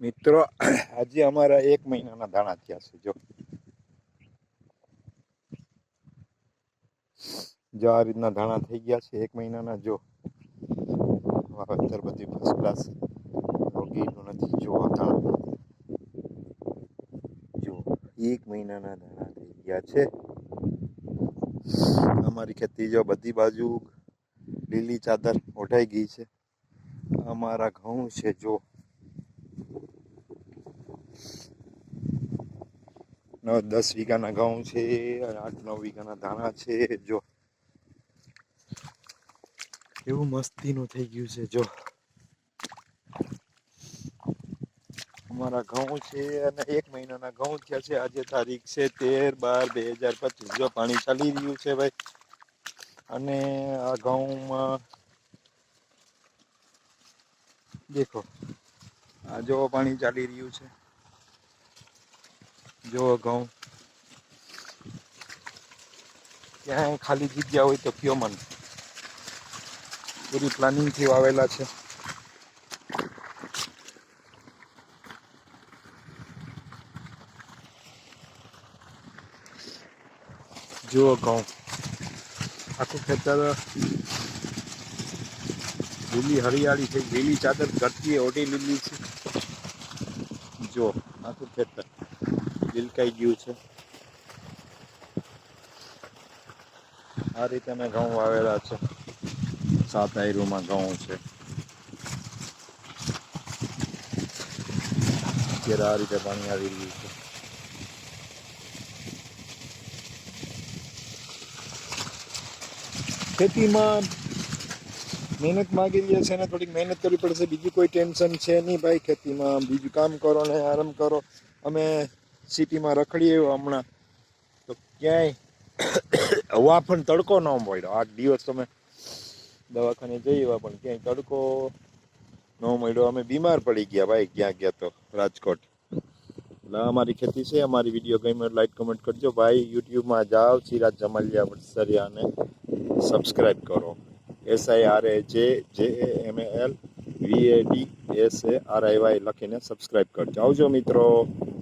મિત્રો આજે અમારા 1 મહિનાના દાણા થયા છે. જો આ રીતના દાણા થઈ ગયા છે 1 મહિનાના. જો વાવેતર બધી ફર્સ્ટ ક્લાસ, રોગીનું નથી. જો દાણા જો 1 મહિનાના દાણા થઈ ગયા છે. અમારી ખેતી જો બધી બાજુ લીલી ચાદર ઓઢાઈ ગઈ છે. અમારા ઘઉં છે, જો 10 વીઘાના ઘઉં છે, 8-9 વીઘાના દાણા છે. જો એવું મસ્તીનું થઈ ગયું છે. જો અમારા ઘઉં છે અને 1 મહિનાના ઘઉં થયા છે. આજે તારીખ છે 13/12/2025. જો પાણી ચાલી રહ્યું છે ભાઈ. અને આ ઘઉંમાં દેખો, આ જો પાણી ચાલી રહ્યું છે. જો ઘઉં ક્યાંય ખાલી જગ્યા હોય તો કયો મને. પૂરી પ્લાનિંગથી વાવેલા છે. જો ઘઉં આખું ખેતર લીલી હરિયાળી થઈ, લીલી ચાદર ઘટતી ઓઢી લીલી છે. જો આખું ખેતર લીલકાઈ ગયું છે. આ રીતે મેં ઘઉં વાવેલા છે. 7 આયરુમાં ઘઉં છે. અત્યારે આ રીતે પાણી આવી રહ્યું છે. ખેતીમાં મહેનત માગી લે છે ને, થોડીક મહેનત કરવી પડશે. બીજું કોઈ ટેન્શન છે નહીં ભાઈ. ખેતીમાં બીજું કામ કરો ને આરામ કરો. અમે સિટીમાં રખડીએ હમણાં તો ક્યાંય હવા પણ તડકો ન મળ્યો. 8 દિવસ તમે દવાખાને જઈ એવા પણ ક્યાંય તડકો ન મળ્યો. અમે બીમાર પડી ગયા ભાઈ ક્યાં ગયા તો રાજકોટ. એટલે અમારી ખેતી છે. અમારી વિડીયો ગમે લાઈક કમેન્ટ કરજો ભાઈ. યુટ્યુબમાં જાઓ, સિરાજ જમાલિયા વડસરિયાને સબસ્ક્રાઈબ કરો. SIRAJJAMAL VADSARIY લખીને સબસ્ક્રાઈબ કરજો. આવજો મિત્રો.